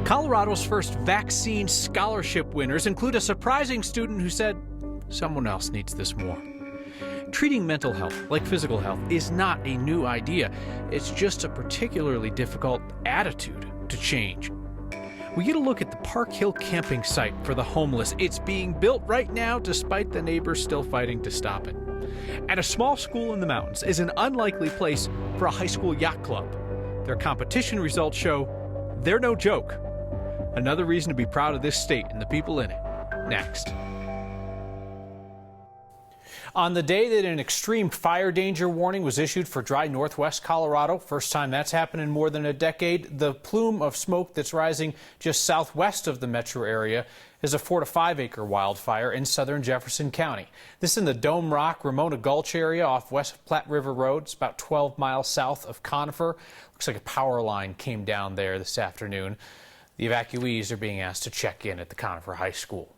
Colorado's first vaccine scholarship winners include a surprising student who said, "Someone else needs this more." Treating mental health like physical health is not a new idea. It's just a particularly difficult attitude to change. We get a look at the Park Hill camping site for the homeless. It's being built right now despite the neighbors still fighting to stop it. And a small school in the mountains is an unlikely place for a high school yacht club. Their competition results show they're no joke. Another reason to be proud of this state and the people in it. Next. On the day that an extreme fire danger warning was issued for dry northwest Colorado, first time that's happened in more than a decade, the plume of smoke that's rising just southwest of the metro area is a 4 to 5 acre wildfire in southern Jefferson County. This in the Dome Rock, Ramona Gulch area off West Platte River Road. It's about 12 miles south of Conifer. Looks like a power line came down there this afternoon. The evacuees are being asked to check in at the Conifer High School.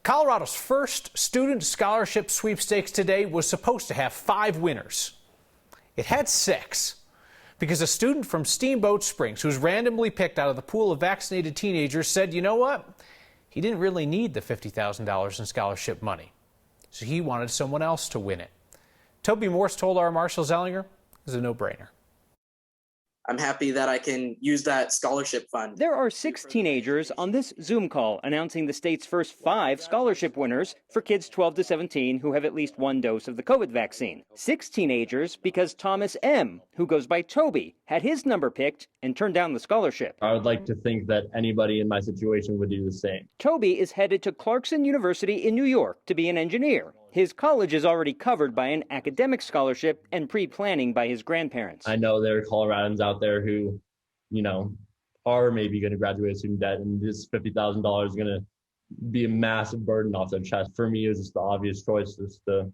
Colorado's first student scholarship sweepstakes today was supposed to have 5 winners. It had 6 because a student from Steamboat Springs who was randomly picked out of the pool of vaccinated teenagers said, you know what? He didn't really need the $50,000 in scholarship money, so he wanted someone else to win it. Toby Morse told our Marshall Zellinger it was a no-brainer. I'm happy that I can use that scholarship fund. There are 6 teenagers on this Zoom call announcing the state's first 5 scholarship winners for kids 12 to 17 who have at least 1 dose of the COVID vaccine. 6 teenagers because Thomas M., who goes by Toby, had his number picked and turned down the scholarship. I would like to think that anybody in my situation would do the same. Toby is headed to Clarkson University in New York to be an engineer. His college is already covered by an academic scholarship and pre-planning by his grandparents. I know there are Coloradans out there who, are maybe going to graduate with student debt, and this $50,000 is going to be a massive burden off their chest. For me, it was just the obvious choice, just to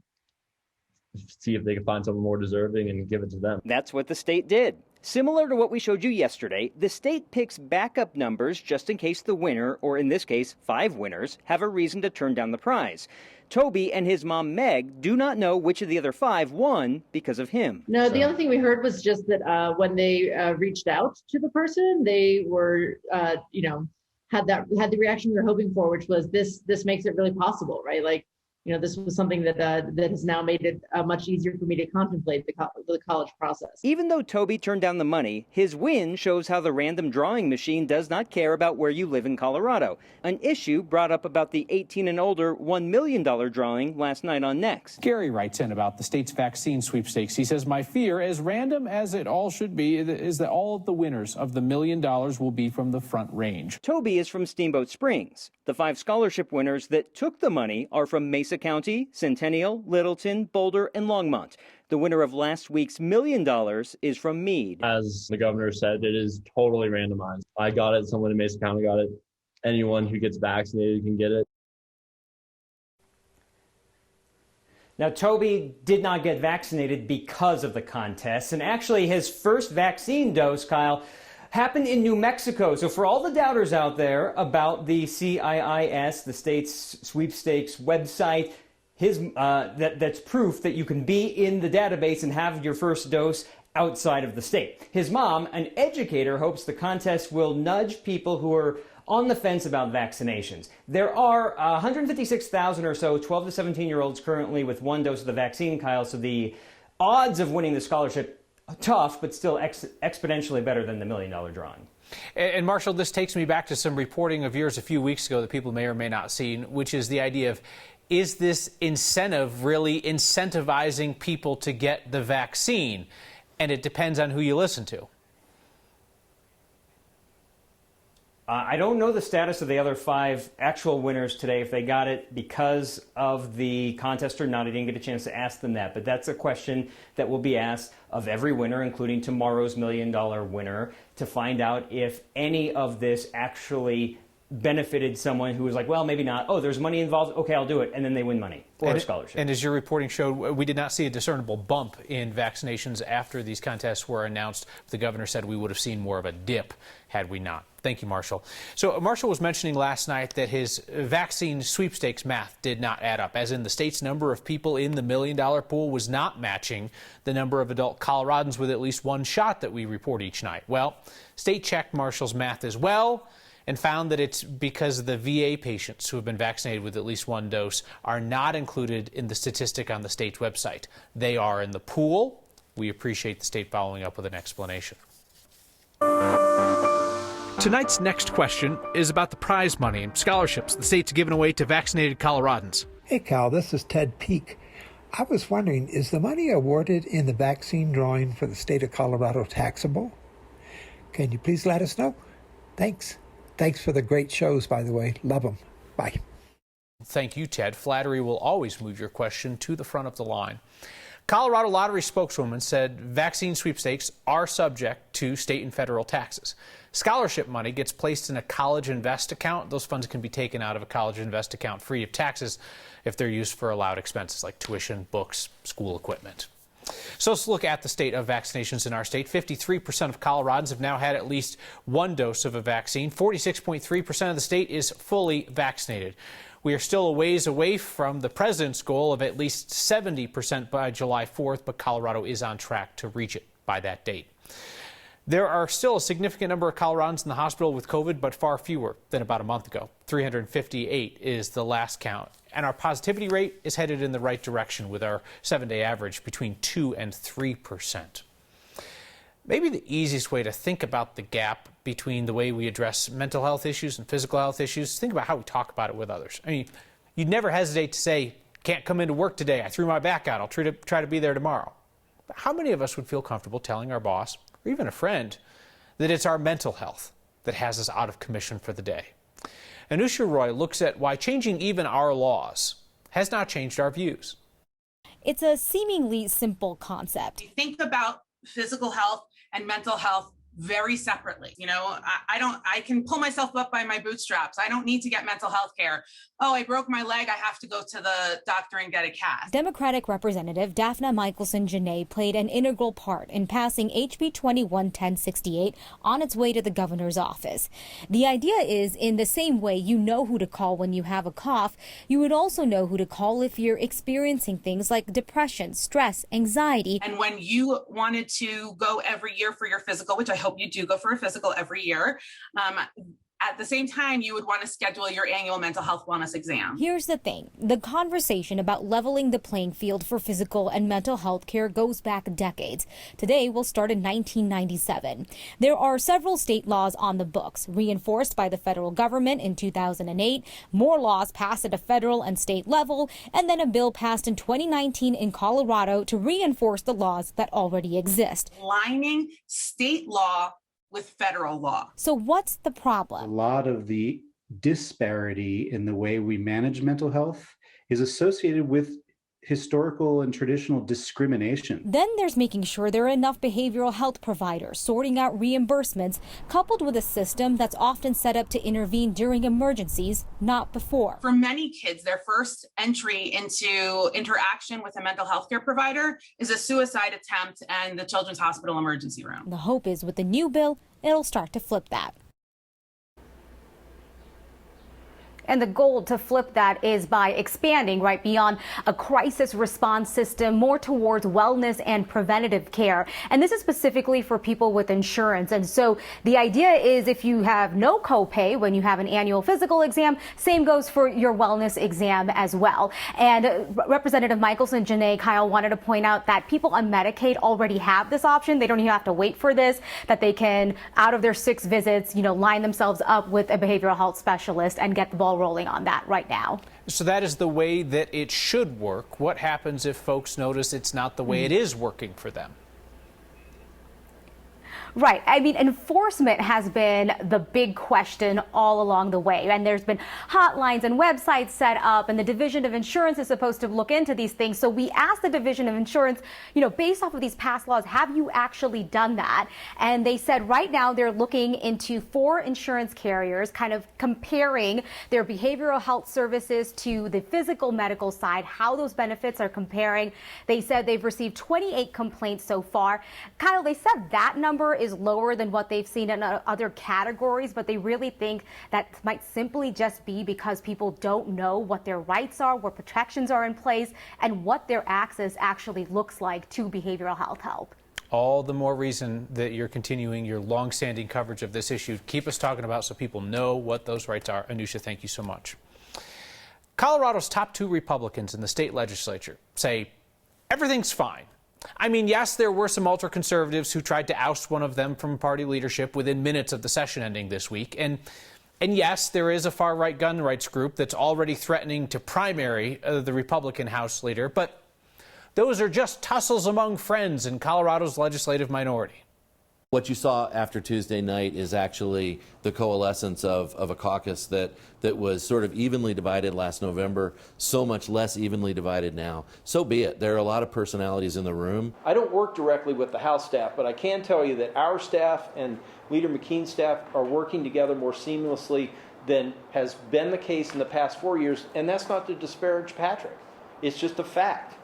see if they could find someone more deserving and give it to them. That's what the state did. Similar to what we showed you yesterday, the state picks backup numbers just in case the winner, or in this case, 5 winners, have a reason to turn down the prize. Toby and his mom, Meg, do not know which of the other 5 won because of him. No, the only thing we heard was just that when they reached out to the person, they were, had the reaction we were hoping for, which was this makes it really possible, right? Like, this was something that has now made it much easier for me to contemplate the college process. Even though Toby turned down the money, his win shows how the random drawing machine does not care about where you live in Colorado, an issue brought up about the 18 and older $1 million drawing last night on Next. Gary writes in about the state's vaccine sweepstakes. He says, my fear, as random as it all should be, is that all of the winners of the $1 million will be from the Front Range. Toby is from Steamboat Springs. The 5 scholarship winners that took the money are from Mesa County, Centennial, Littleton, Boulder, and Longmont. The winner of last week's $1 million is from Meade. As the governor said, it is totally randomized. I got it, someone in Mesa County got it. Anyone who gets vaccinated can get it. Now, Toby did not get vaccinated because of the contest, and actually his first vaccine dose, Kyle, happened in New Mexico. So for all the doubters out there about the CIIS, the state's sweepstakes website, that's proof that you can be in the database and have your first dose outside of the state. His mom, an educator, hopes the contest will nudge people who are on the fence about vaccinations. There are 156,000 or so 12 to 17-year-olds currently with 1 dose of the vaccine, Kyle, so the odds of winning the scholarship tough, but still exponentially better than the $1 million drawing. And Marshall, this takes me back to some reporting of yours a few weeks ago that people may or may not have seen, which is the idea of, is this incentive really incentivizing people to get the vaccine? And it depends on who you listen to. I don't know the status of the other 5 actual winners today, if they got it because of the contest or not. I didn't get a chance to ask them that, but that's a question that will be asked of every winner, including tomorrow's $1 million winner, to find out if any of this actually benefited someone who was like, well, maybe not. Oh, there's money involved. Okay, I'll do it. And then they win money or a scholarship. And as your reporting showed, we did not see a discernible bump in vaccinations after these contests were announced. The governor said we would have seen more of a dip had we not. Thank you, Marshall. So Marshall was mentioning last night that his vaccine sweepstakes math did not add up, as in the state's number of people in the $1 million pool was not matching the number of adult Coloradans with at least one shot that we report each night. Well, state checked Marshall's math as well and found that it's because the VA patients who have been vaccinated with at least one dose are not included in the statistic on the state's website. They are in the pool. We appreciate the state following up with an explanation. Tonight's next question is about the prize money and scholarships the state's given away to vaccinated Coloradans. Hey, Cal, this is Ted Peake. I was wondering, is the money awarded in the vaccine drawing for the state of Colorado taxable? Can you please let us know? Thanks. Thanks for the great shows, by the way. Love them. Bye. Thank you, Ted. Flattery will always move your question to the front of the line. Colorado Lottery spokeswoman said vaccine sweepstakes are subject to state and federal taxes. Scholarship money gets placed in a college invest account. Those funds can be taken out of a college invest account free of taxes if they're used for allowed expenses like tuition, books, school equipment. So let's look at the state of vaccinations in our state. 53% of Coloradans have now had at least one dose of a vaccine. 46.3% of the state is fully vaccinated. We are still a ways away from the president's goal of at least 70% by July 4th, but Colorado is on track to reach it by that date. There are still a significant number of Coloradans in the hospital with COVID, but far fewer than about a month ago. 358 is the last count. And our positivity rate is headed in the right direction with our 7-day average between 2 and 3%. Maybe the easiest way to think about the gap between the way we address mental health issues and physical health issues, think about how we talk about it with others. I mean, you'd never hesitate to say, can't come into work today, I threw my back out, I'll try to be there tomorrow. But how many of us would feel comfortable telling our boss, or even a friend, that it's our mental health that has us out of commission for the day? Anusha Roy looks at why changing even our laws has not changed our views. It's a seemingly simple concept. We think about physical health and mental health very separately. You know, I can pull myself up by my bootstraps. I don't need to get mental health care. Oh, I broke my leg. I have to go to the doctor and get a cast. Democratic Representative Daphna Michelson-Janae played an integral part in passing HB 21-1068 on its way to the governor's office. The idea is, in the same way you know who to call when you have a cough, you would also know who to call if you're experiencing things like depression, stress, anxiety. And when you wanted to go every year for your physical, which I hope you do go for a physical every year, at the same time, you would want to schedule your annual mental health wellness exam. Here's the thing. The conversation about leveling the playing field for physical and mental health care goes back decades. Today, we'll start in 1997. There are several state laws on the books, reinforced by the federal government in 2008, more laws passed at a federal and state level, and then a bill passed in 2019 in Colorado to reinforce the laws that already exist. Aligning state law with federal law. So what's the problem? A lot of the disparity in the way we manage mental health is associated with historical and traditional discrimination. Then there's making sure there are enough behavioral health providers, sorting out reimbursements, coupled with a system that's often set up to intervene during emergencies, not before. For many kids, their first entry into interaction with a mental health care provider is a suicide attempt and the Children's Hospital emergency room. The hope is with the new bill, it'll start to flip that. And the goal to flip that is by expanding right beyond a crisis response system more towards wellness and preventative care. And this is specifically for people with insurance. And so the idea is if you have no copay when you have an annual physical exam, same goes for your wellness exam as well. And Representative Michelson-Janae, Kyle, wanted to point out that people on Medicaid already have this option. They don't even have to wait for this, that they can, out of their 6 visits, line themselves up with a behavioral health specialist and get the ball rolling on that right now. So that is the way that it should work. What happens if folks notice it's not the way it is working for them? Right. I mean, enforcement has been the big question all along the way. And there's been hotlines and websites set up, and the Division of Insurance is supposed to look into these things. So we asked the Division of Insurance, based off of these past laws, have you actually done that? And they said right now they're looking into 4 insurance carriers, kind of comparing their behavioral health services to the physical medical side, how those benefits are comparing. They said they've received 28 complaints so far. Kyle, they said that number is lower than what they've seen in other categories, but they really think that might simply just be because people don't know what their rights are, what protections are in place, and what their access actually looks like to behavioral health help. All the more reason that you're continuing your long-standing coverage of this issue. Keep us talking about so people know what those rights are. Anusha, thank you so much. Colorado's top 2 Republicans in the state legislature say everything's fine. I mean, yes, there were some ultra-conservatives who tried to oust one of them from party leadership within minutes of the session ending this week. And yes, there is a far-right gun rights group that's already threatening to primary the Republican House leader. But those are just tussles among friends in Colorado's legislative minority. What you saw after Tuesday night is actually the coalescence of a caucus that was sort of evenly divided last November, so much less evenly divided now. So be it. There are a lot of personalities in the room. I don't work directly with the House staff, but I can tell you that our staff and Leader McKean's staff are working together more seamlessly than has been the case in the past 4 years, and that's not to disparage Patrick. It's just a fact.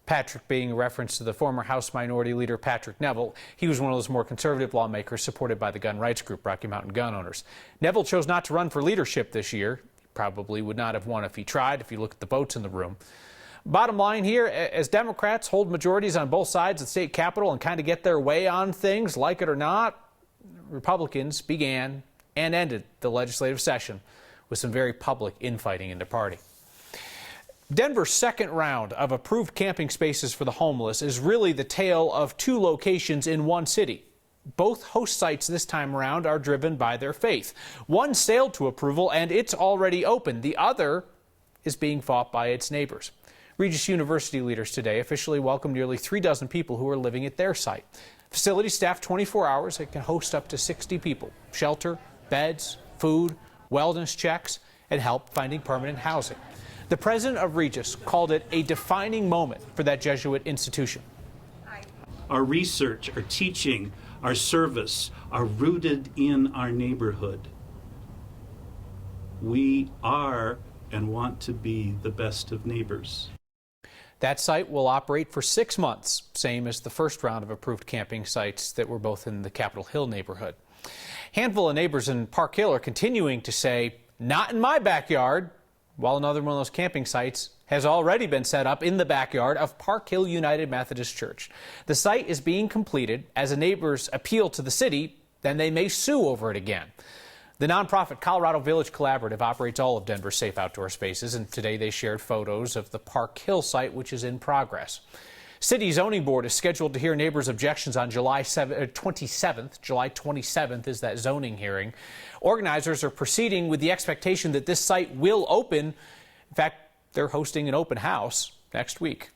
Patrick being a reference to the former House Minority Leader Patrick Neville. He was one of those more conservative lawmakers supported by the gun rights group Rocky Mountain Gun Owners. Neville chose not to run for leadership this year. He probably would not have won if he tried, if you look at the votes in the room. Bottom line here, as Democrats hold majorities on both sides of the state capitol and kind of get their way on things, like it or not, Republicans began and ended the legislative session with some very public infighting in the party. Denver's second round of approved camping spaces for the homeless is really the tale of 2 locations in one city. Both host sites this time around are driven by their faith. One sailed to approval and it's already open. The other is being fought by its neighbors. Regis University leaders today officially welcomed nearly 36 people who are living at their site. Facility staffed 24 hours. It can host up to 60 people. Shelter, beds, food, wellness checks, and help finding permanent housing. The president of Regis called it a defining moment for that Jesuit institution. Our research, our teaching, our service are rooted in our neighborhood. We are and want to be the best of neighbors. That site will operate for 6 months, same as the first round of approved camping sites that were both in the Capitol Hill neighborhood. Handful of neighbors in Park Hill are continuing to say, not in my backyard, while another one of those camping sites has already been set up in the backyard of Park Hill United Methodist Church. The site is being completed as a neighbor's appeal to the city, then they may sue over it again. The nonprofit Colorado Village Collaborative operates all of Denver's safe outdoor spaces, and today they shared photos of the Park Hill site, which is in progress. City Zoning Board is scheduled to hear neighbors' objections on July 27th. July 27th is that zoning hearing. Organizers are proceeding with the expectation that this site will open. In fact, they're hosting an open house next week.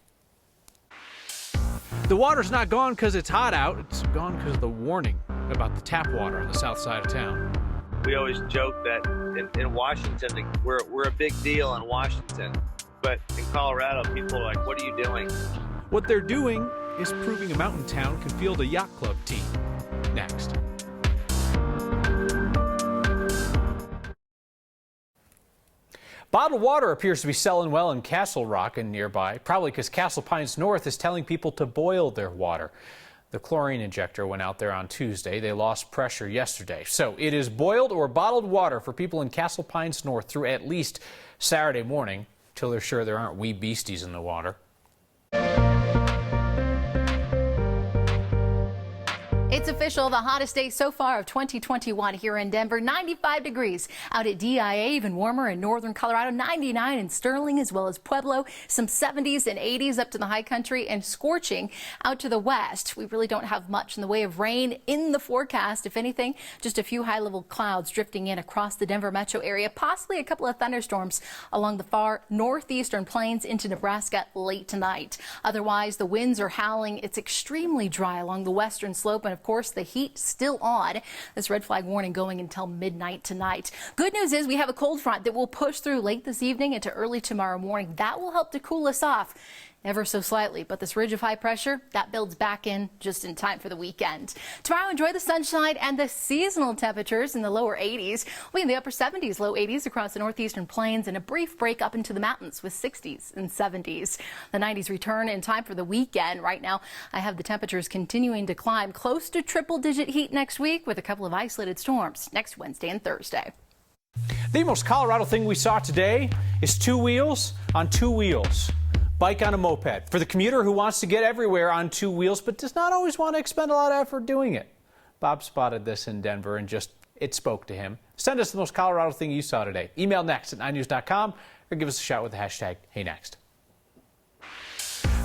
The water's not gone because it's hot out. It's gone because of the warning about the tap water on the south side of town. We always joke that in Washington, we're a big deal in Washington. But in Colorado, people are like, what are you doing? What they're doing is proving a mountain town can field a yacht club team. Next. Bottled water appears to be selling well in Castle Rock and nearby, probably because Castle Pines North is telling people to boil their water. The chlorine injector went out there on Tuesday. They lost pressure yesterday. So it is boiled or bottled water for people in Castle Pines North through at least Saturday morning, till they're sure there aren't wee beasties in the water. It's official, the hottest day so far of 2021 here in Denver, 95 degrees. Out at DIA, even warmer in northern Colorado, 99 in Sterling as well as Pueblo, some 70s and 80s up to the high country, and scorching out to the west. We really don't have much in the way of rain in the forecast. If anything, just a few high-level clouds drifting in across the Denver metro area, possibly a couple of thunderstorms along the far northeastern plains into Nebraska late tonight. Otherwise, the winds are howling. It's extremely dry along the western slope, and of course, the heat still on. This red flag warning going until midnight tonight. Good news is we have a cold front that will push through late this evening into early tomorrow morning. That will help to cool us off. ever so slightly, but this ridge of high pressure, that builds back in just in time for the weekend. Tomorrow, enjoy the sunshine and the seasonal temperatures in the lower 80s. We'll be in the upper 70s, low 80s across the northeastern plains, and a brief break up into the mountains with 60s and 70s. The 90s return in time for the weekend. Right now, I have the temperatures continuing to climb close to triple-digit heat next week with a couple of isolated storms next Wednesday and Thursday. The most Colorado thing we saw today is two wheels on two wheels. Bike on a moped. For the commuter who wants to get everywhere on two wheels but does not always want to expend a lot of effort doing it. Bob spotted this in Denver and it spoke to him. Send us the most Colorado thing you saw today. Email next at 9news.com or give us a shout with the hashtag HeyNext.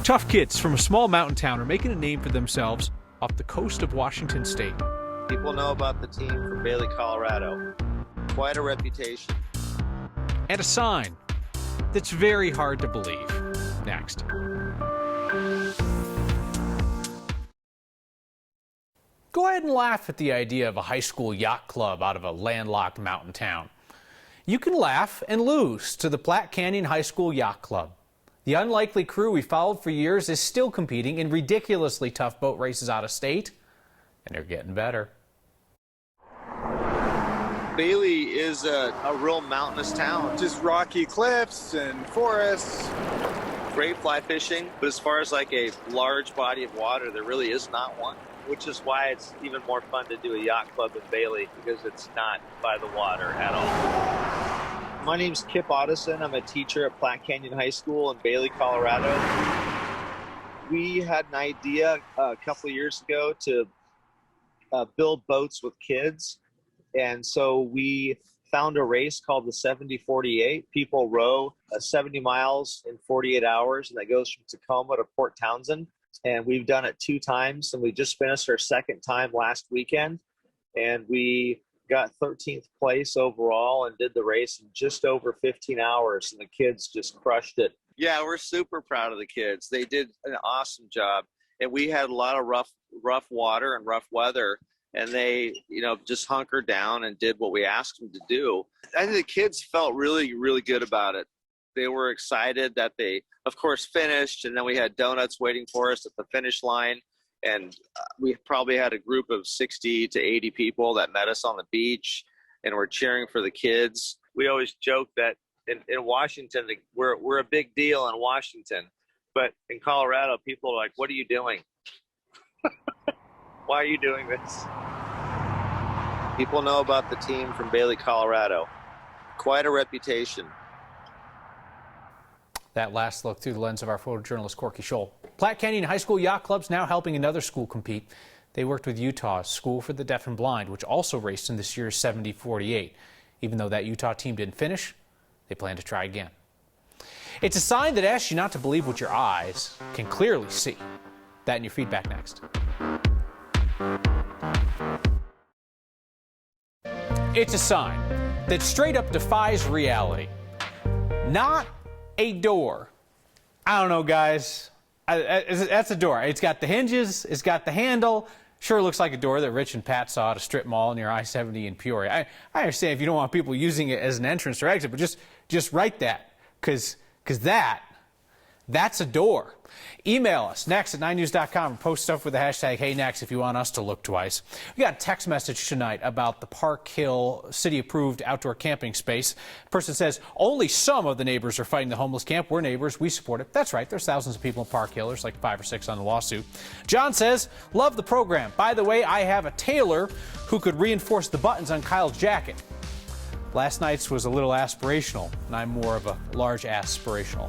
Tough kids from a small mountain town are making a name for themselves off the coast of Washington State. People know about the team from Bailey, Colorado. Quite a reputation. And a sign that's very hard to believe. Next. Go ahead and laugh at the idea of a high school yacht club out of a landlocked mountain town. You can laugh and lose to the Platte Canyon High School Yacht Club. The unlikely crew we followed for years is still competing in ridiculously tough boat races out of state, and they're getting better. Bailey is a real mountainous town. Just rocky cliffs and forests. Great fly fishing, but as far as like a large body of water, there really is not one, which is why it's even more fun to do a yacht club in Bailey, because it's not by the water at all. My name's Kip Otteson. I'm a teacher at Platte Canyon High School in Bailey, Colorado. We had an idea a couple of years ago to build boats with kids. And so we found a race called the 70-48. People row 70 miles in 48 hours, and that goes from Tacoma to Port Townsend. And we've done it 2 times, and we just finished our 2nd time last weekend. And we got 13th place overall and did the race in just over 15 hours, and the kids just crushed it. Yeah, we're super proud of the kids. They did an awesome job. And we had a lot of rough water and rough weather. And they, just hunkered down and did what we asked them to do. I think the kids felt really, really good about it. They were excited that they, of course, finished. And then we had donuts waiting for us at the finish line. And we probably had a group of 60 to 80 people that met us on the beach and were cheering for the kids. We always joke that in Washington, we're a big deal in Washington. But in Colorado, people are like, what are you doing? Why are you doing this? People know about the team from Bailey, Colorado. Quite a reputation. That last look through the lens of our photojournalist Corky Scholl. Platte Canyon High School Yacht Club's now helping another school compete. They worked with Utah's School for the Deaf and Blind, which also raced in this year's 70-48. Even though that Utah team didn't finish, they plan to try again. It's a sign that asks you not to believe what your eyes can clearly see. That and your feedback next. It's a sign that straight up defies reality. Not a door. I don't know, guys. That's a door. It's got the hinges. It's got the handle. Sure looks like a door that Rich and Pat saw at a strip mall near I-70 in Peoria. I understand if you don't want people using it as an entrance or exit, but just write that, because that's a door. Email us next at 9news.com and post stuff with the hashtag HeyNext if you want us to look twice. We got a text message tonight about the Park Hill city-approved outdoor camping space. The person says only some of the neighbors are fighting the homeless camp. We're neighbors. We support it. That's right. There's thousands of people in Park Hill. There's like 5 or 6 on the lawsuit. John says, love the program. By the way, I have a tailor who could reinforce the buttons on Kyle's jacket. Last night's was a little aspirational, and I'm more of a large aspirational.